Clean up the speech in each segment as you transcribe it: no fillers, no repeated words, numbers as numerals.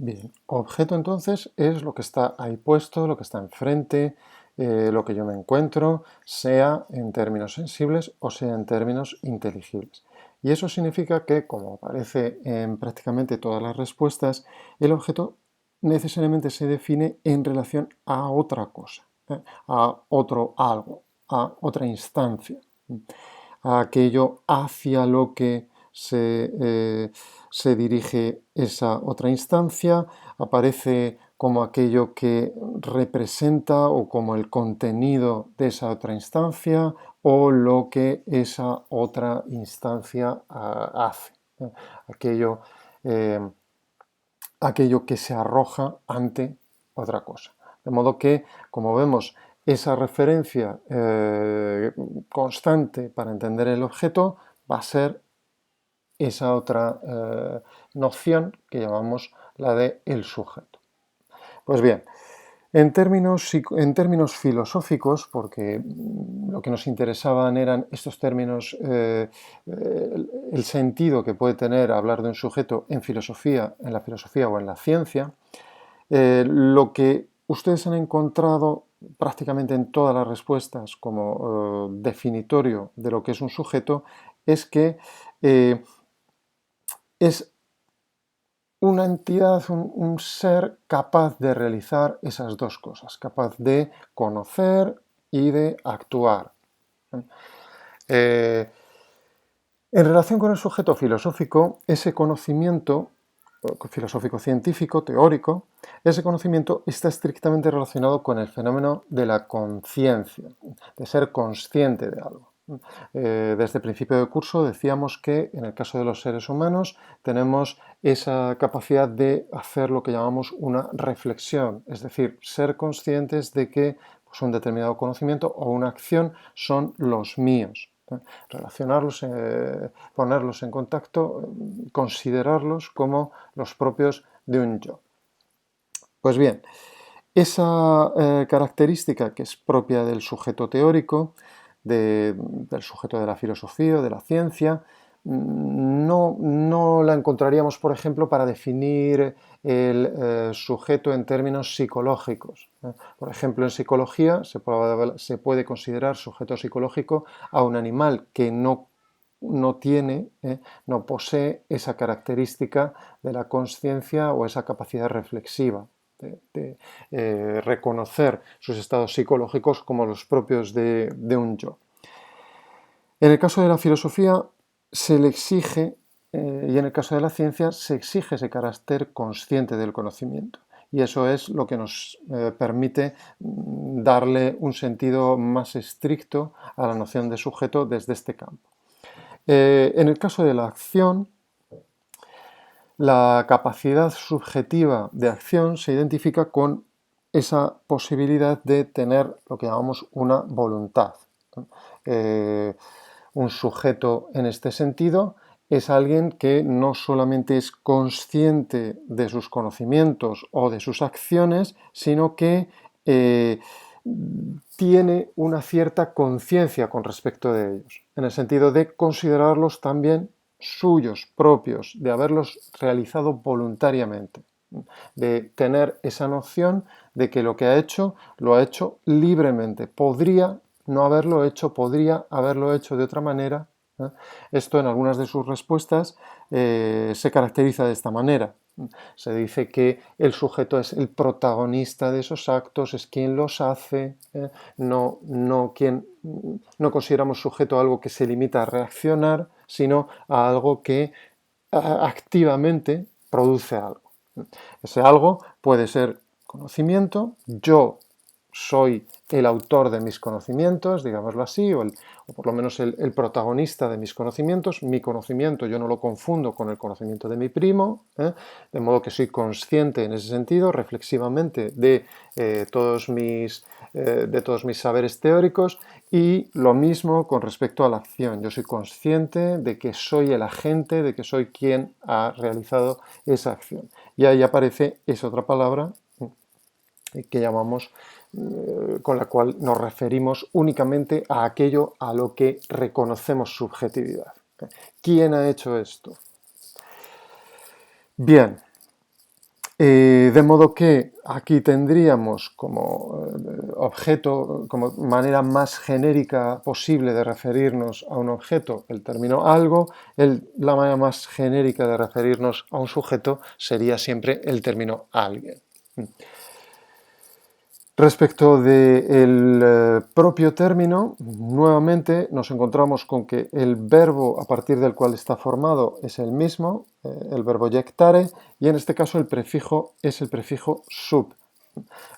Bien, objeto entonces es lo que está ahí puesto, lo que está enfrente, lo que yo me encuentro, sea en términos sensibles o sea en términos inteligibles. Y eso significa que, como aparece en prácticamente todas las respuestas, el objeto necesariamente se define en relación a otra cosa, a otro algo, a otra instancia, a aquello hacia lo que se dirige esa otra instancia, aparece como aquello que representa o como el contenido de esa otra instancia o lo que esa otra instancia hace, ¿eh? Aquello, eh, aquello que se arroja ante otra cosa. De modo que, como vemos, esa referencia constante para entender el objeto va a ser esa otra noción que llamamos la de el sujeto. Pues bien, en términos filosóficos, porque lo que nos interesaban eran estos términos, el sentido que puede tener hablar de un sujeto en filosofía, en la filosofía o en la ciencia, lo que ustedes han encontrado prácticamente en todas las respuestas como definitorio de lo que es un sujeto es que es una entidad, un ser capaz de realizar esas dos cosas, capaz de conocer y de actuar. Eh, en relación con el sujeto filosófico, ese conocimiento filosófico-científico, teórico, ese conocimiento está estrictamente relacionado con el fenómeno de la conciencia, de ser consciente de algo. Desde el principio del curso decíamos que en el caso de los seres humanos tenemos esa capacidad de hacer lo que llamamos una reflexión, es decir, ser conscientes de que pues, un determinado conocimiento o una acción son los míos. Relacionarlos, ponerlos en contacto, considerarlos como los propios de un yo. Pues bien, esa característica que es propia del sujeto teórico, del sujeto de la filosofía o de la ciencia, no la encontraríamos, por ejemplo, para definir el sujeto en términos psicológicos. Por ejemplo, en psicología se puede considerar sujeto psicológico a un animal que no tiene, no posee esa característica de la conciencia o esa capacidad reflexiva de reconocer sus estados psicológicos como los propios de un yo. En el caso de la filosofía se le exige, y en el caso de la ciencia se exige ese carácter consciente del conocimiento. Y eso es lo que nos permite darle un sentido más estricto a la noción de sujeto desde este campo. En el caso de la acción, la capacidad subjetiva de acción se identifica con esa posibilidad de tener lo que llamamos una voluntad. Un sujeto en este sentido es alguien que no solamente es consciente de sus conocimientos o de sus acciones, sino que tiene una cierta conciencia con respecto de ellos, en el sentido de considerarlos también suyos, propios, de haberlos realizado voluntariamente, de tener esa noción de que lo que ha hecho lo ha hecho libremente. Podría no haberlo hecho, podría haberlo hecho de otra manera. Esto en algunas de sus respuestas se caracteriza de esta manera. Se dice que el sujeto es el protagonista de esos actos, es quien los hace, no consideramos sujeto a algo que se limita a reaccionar, sino a algo que activamente produce algo. Ese algo puede ser conocimiento, yo soy el autor de mis conocimientos, digámoslo así, o por lo menos el protagonista de mis conocimientos. Mi conocimiento yo no lo confundo con el conocimiento de mi primo, de modo que soy consciente en ese sentido, reflexivamente, de todos mis saberes teóricos, y lo mismo con respecto a la acción. Yo soy consciente de que soy el agente, de que soy quien ha realizado esa acción. Y ahí aparece esa otra palabra que llamamos, con la cual nos referimos únicamente a aquello a lo que reconocemos subjetividad. ¿Quién ha hecho esto? Bien, De modo que aquí tendríamos como objeto, como manera más genérica posible de referirnos a un objeto, el término algo. La manera más genérica de referirnos a un sujeto sería siempre el término alguien. Respecto del propio término, nuevamente nos encontramos con que el verbo a partir del cual está formado es el mismo, el verbo yectare, y en este caso el prefijo es el prefijo sub.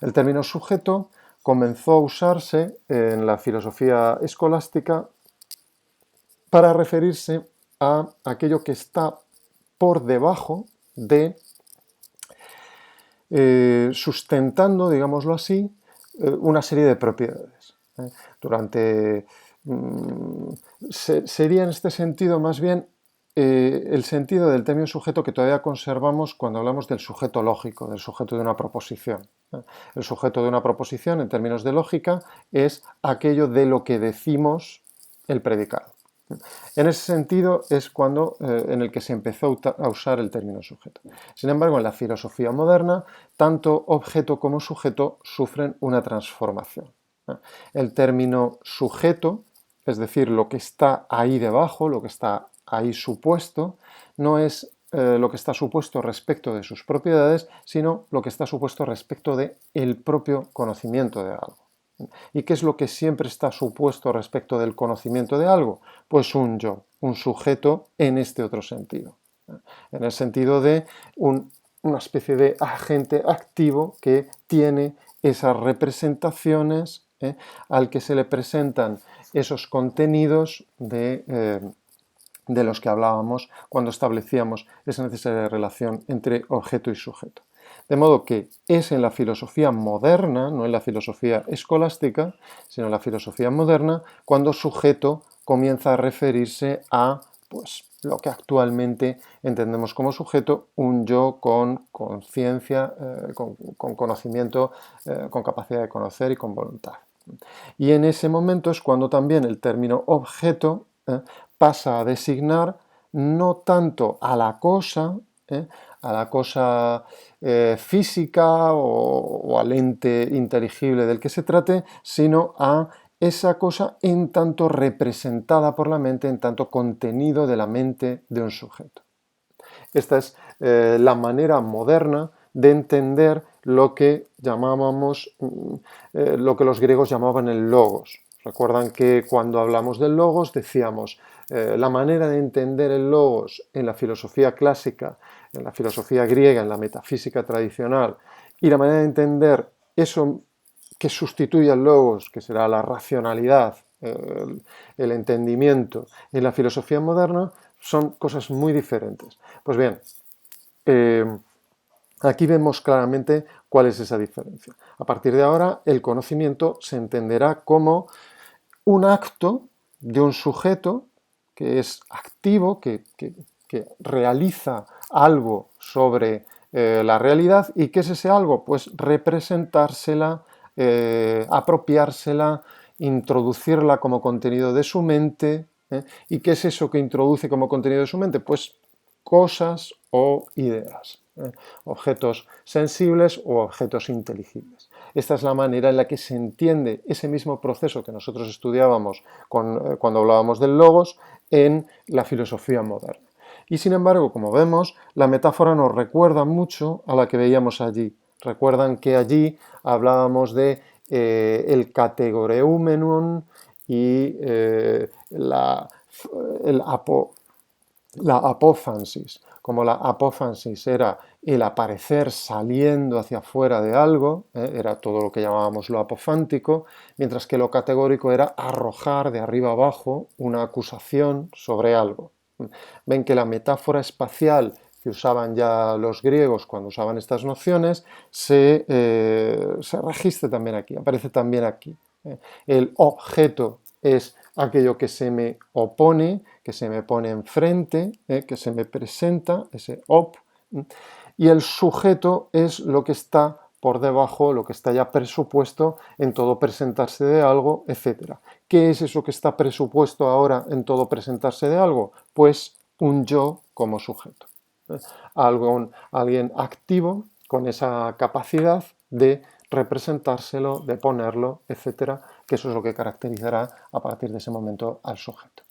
El término sujeto comenzó a usarse en la filosofía escolástica para referirse a aquello que está por debajo de sustentando, digámoslo así, una serie de propiedades. Sería en este sentido más bien el sentido del término sujeto que todavía conservamos cuando hablamos del sujeto lógico, del sujeto de una proposición. El sujeto de una proposición, en términos de lógica, es aquello de lo que decimos el predicado. En ese sentido es cuando en el que se empezó a usar el término sujeto. Sin embargo, en la filosofía moderna, tanto objeto como sujeto sufren una transformación. El término sujeto, es decir, lo que está ahí debajo, lo que está ahí supuesto, no es lo que está supuesto respecto de sus propiedades, sino lo que está supuesto respecto del propio conocimiento de algo. ¿Y qué es lo que siempre está supuesto respecto del conocimiento de algo? Pues un yo, un sujeto en este otro sentido. En el sentido de una especie de agente activo que tiene esas representaciones, al que se le presentan esos contenidos de los que hablábamos cuando establecíamos esa necesaria relación entre objeto y sujeto. De modo que es en la filosofía moderna, no en la filosofía escolástica, sino en la filosofía moderna, cuando sujeto comienza a referirse a pues, lo que actualmente entendemos como sujeto, un yo con conciencia, con conocimiento, con capacidad de conocer y con voluntad. Y en ese momento es cuando también el término objeto pasa a designar no tanto a la cosa física o al ente inteligible del que se trate, sino a esa cosa en tanto representada por la mente, en tanto contenido de la mente de un sujeto. Esta es la manera moderna de entender lo que llamábamos, lo que los griegos llamaban el logos. Recuerdan que cuando hablamos del logos decíamos la manera de entender el logos en la filosofía clásica, en la filosofía griega, en la metafísica tradicional, y la manera de entender eso que sustituye al logos, que será la racionalidad, el entendimiento, en la filosofía moderna, son cosas muy diferentes. Pues bien, aquí vemos claramente cuál es esa diferencia. A partir de ahora, el conocimiento se entenderá como un acto de un sujeto que es activo, que realiza algo sobre la realidad. ¿Y qué es ese algo? Pues representársela, apropiársela, introducirla como contenido de su mente. ¿Y qué es eso que introduce como contenido de su mente? Pues cosas o ideas, objetos sensibles o objetos inteligibles. Esta es la manera en la que se entiende ese mismo proceso que nosotros estudiábamos cuando hablábamos del logos en la filosofía moderna. Y sin embargo, como vemos, la metáfora nos recuerda mucho a la que veíamos allí. Recuerdan que allí hablábamos de el categoreumenon y la apófansis. Como la apófansis era el aparecer saliendo hacia afuera de algo, era todo lo que llamábamos lo apofántico, mientras que lo categórico era arrojar de arriba abajo una acusación sobre algo. Ven que la metáfora espacial que usaban ya los griegos cuando usaban estas nociones se registra también aquí, aparece también aquí. El objeto es aquello que se me opone, que se me pone enfrente, que se me presenta, ese op, y el sujeto es lo que está por debajo, lo que está ya presupuesto en todo presentarse de algo, etc. ¿Qué es eso que está presupuesto ahora en todo presentarse de algo? Pues un yo como sujeto. Alguien activo con esa capacidad de representárselo, de ponerlo, etcétera, que eso es lo que caracterizará a partir de ese momento al sujeto.